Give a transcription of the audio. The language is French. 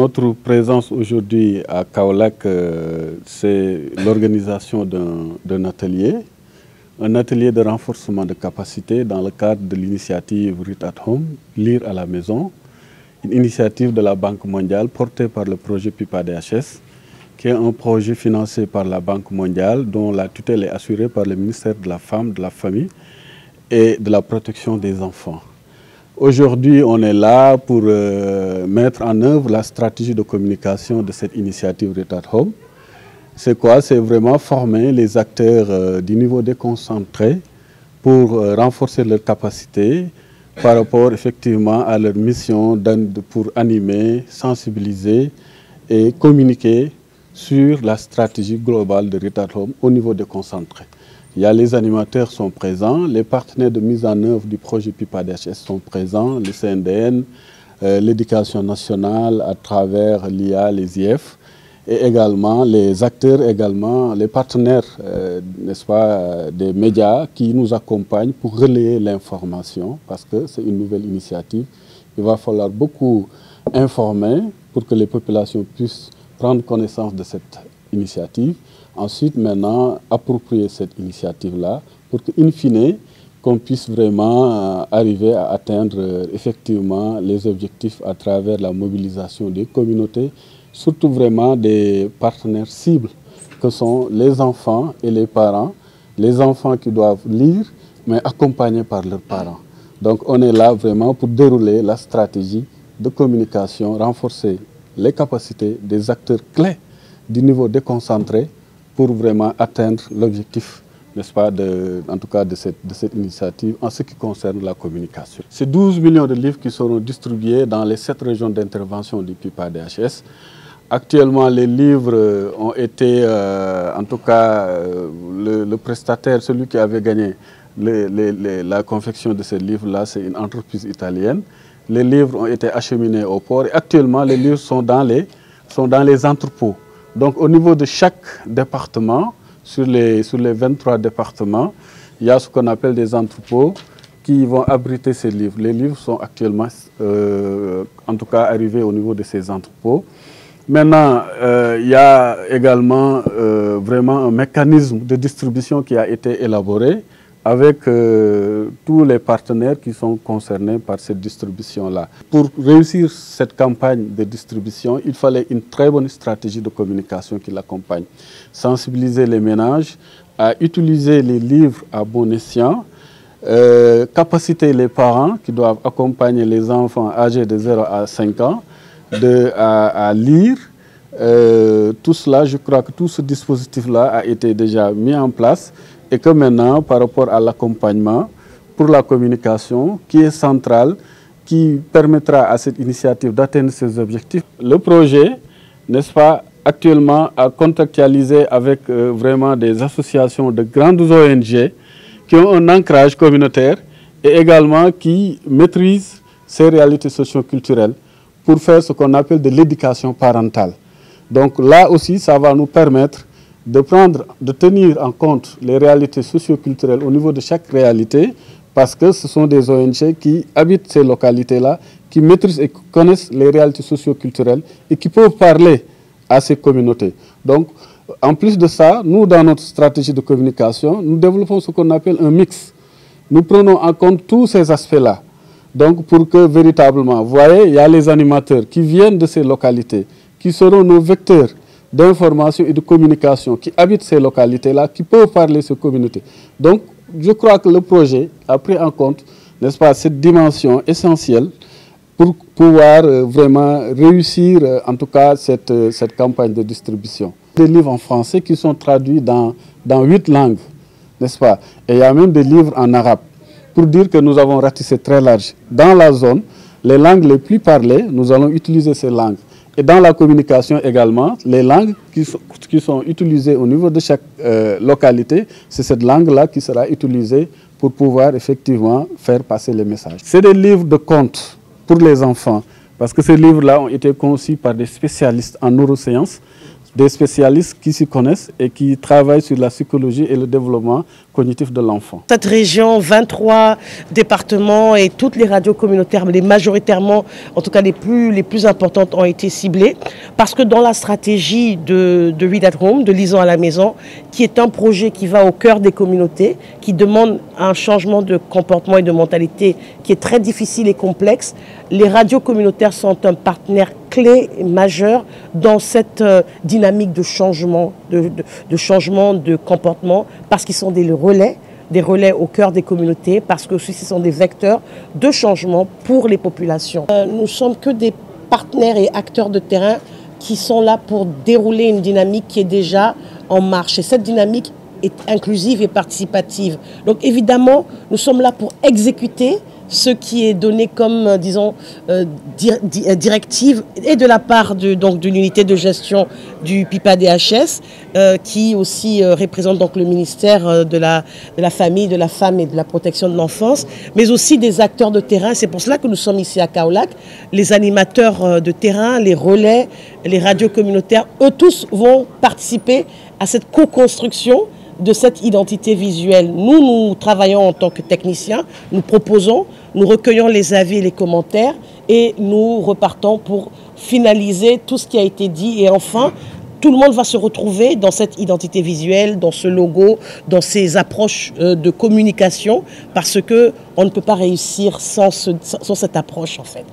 Notre présence aujourd'hui à Kaolack, c'est l'organisation d'un atelier, un atelier de renforcement de capacité dans le cadre de l'initiative Read at Home, Lire à la maison, une initiative de la Banque mondiale portée par le projet PIPA-DHS, qui est un projet financé par la Banque mondiale dont la tutelle est assurée par le ministère de la Femme, de la Famille et de la Protection des enfants. Aujourd'hui, on est là pour mettre en œuvre la stratégie de communication de cette initiative Read at Home. C'est quoi? C'est vraiment former les acteurs du niveau déconcentré pour renforcer leurs capacités par rapport effectivement à leur mission pour animer, sensibiliser et communiquer sur la stratégie globale de Read at Home au niveau déconcentré. Les animateurs sont présents, les partenaires de mise en œuvre du projet PIPA-DHS sont présents, le CNDN, l'éducation nationale à travers l'IA, les IF, et également les acteurs, également les partenaires, n'est-ce pas, des médias qui nous accompagnent pour relayer l'information, parce que c'est une nouvelle initiative. Il va falloir beaucoup informer pour que les populations puissent prendre connaissance de cette initiative. Ensuite, maintenant, approprier cette initiative-là pour qu'in fine, qu'on puisse vraiment arriver à atteindre effectivement les objectifs à travers la mobilisation des communautés, surtout vraiment des partenaires cibles que sont les enfants et les parents. Les enfants qui doivent lire, mais accompagnés par leurs parents. Donc, on est là vraiment pour dérouler la stratégie de communication, renforcer les capacités des acteurs clés du niveau déconcentré pour vraiment atteindre l'objectif, n'est-ce pas, en tout cas de cette initiative en ce qui concerne la communication. C'est 12 millions de livres qui seront distribués dans les 7 régions d'intervention du PIPA-DHS. Actuellement, les livres ont été, en tout cas, le prestataire, celui qui avait gagné la confection de ces livres-là, c'est une entreprise italienne. Les livres ont été acheminés au port et actuellement, les livres sont dans les entrepôts. Donc, au niveau de chaque département, sur les 23 départements, il y a ce qu'on appelle des entrepôts qui vont abriter ces livres. Les livres sont actuellement, en tout cas, arrivés au niveau de ces entrepôts. Maintenant, il y a également vraiment un mécanisme de distribution qui a été élaboré avec tous les partenaires qui sont concernés par cette distribution-là. Pour réussir cette campagne de distribution, il fallait une très bonne stratégie de communication qui l'accompagne. Sensibiliser les ménages à utiliser les livres à bon escient, capaciter les parents qui doivent accompagner les enfants âgés de 0 à 5 ans à lire. Tout cela, je crois que tout ce dispositif-là a été déjà mis en place. Et que maintenant, par rapport à l'accompagnement pour la communication, qui est central, qui permettra à cette initiative d'atteindre ses objectifs. Le projet, n'est-ce pas, actuellement a contractualisé avec vraiment des associations de grandes ONG qui ont un ancrage communautaire et également qui maîtrisent ces réalités socio-culturelles pour faire ce qu'on appelle de l'éducation parentale. Donc là aussi, ça va nous permettre de tenir en compte les réalités socio-culturelles au niveau de chaque réalité, parce que ce sont des ONG qui habitent ces localités-là, qui maîtrisent et connaissent les réalités socio-culturelles et qui peuvent parler à ces communautés. Donc, en plus de ça, nous, dans notre stratégie de communication, nous développons ce qu'on appelle un mix. Nous prenons en compte tous ces aspects-là. Donc, pour que véritablement, vous voyez, il y a les animateurs qui viennent de ces localités, qui seront nos vecteurs d'information et de communication, qui habitent ces localités-là, qui peuvent parler ces communautés. Donc, je crois que le projet a pris en compte, n'est-ce pas, cette dimension essentielle pour pouvoir vraiment réussir, en tout cas, cette campagne de distribution. Des livres en français qui sont traduits dans 8 langues, n'est-ce pas? Et il y a même des livres en arabe, pour dire que nous avons ratissé très large. Dans la zone, les langues les plus parlées, nous allons utiliser ces langues. Et dans la communication également, les langues qui sont utilisées au niveau de chaque localité, c'est cette langue-là qui sera utilisée pour pouvoir effectivement faire passer les messages. C'est des livres de contes pour les enfants, parce que ces livres-là ont été conçus par des spécialistes en neurosciences. des spécialistes qui s'y connaissent et qui travaillent sur la psychologie et le développement cognitif de l'enfant. Cette région, 23 départements et toutes les radios communautaires, les majoritairement, en tout cas les plus importantes, ont été ciblées. Parce que dans la stratégie de Read at Home, de Lisons à la maison, qui est un projet qui va au cœur des communautés, qui demande un changement de comportement et de mentalité qui est très difficile et complexe, les radios communautaires sont un partenaire clé et majeur dans cette dynamique de changement, de changement de comportement, parce qu'ils sont des relais au cœur des communautés, parce que ce sont des vecteurs de changement pour les populations. Nous ne sommes que des partenaires et acteurs de terrain qui sont là pour dérouler une dynamique qui est déjà en marche. Et cette dynamique est inclusive et participative. Donc évidemment, nous sommes là pour exécuter ce qui est donné comme, disons, directive et de la part de l'unité de gestion du PIPA-DHS, qui aussi représente donc le ministère de la Famille, de la Femme et de la Protection de l'Enfance, mais aussi des acteurs de terrain. C'est pour cela que nous sommes ici à Kaolack. Les animateurs de terrain, les relais, les radios communautaires, eux tous vont participer à cette co-construction de cette identité visuelle. Nous travaillons en tant que techniciens, nous proposons, nous recueillons les avis et les commentaires et nous repartons pour finaliser tout ce qui a été dit. Et enfin, tout le monde va se retrouver dans cette identité visuelle, dans ce logo, dans ces approches de communication, parce qu'on ne peut pas réussir sans cette approche en fait.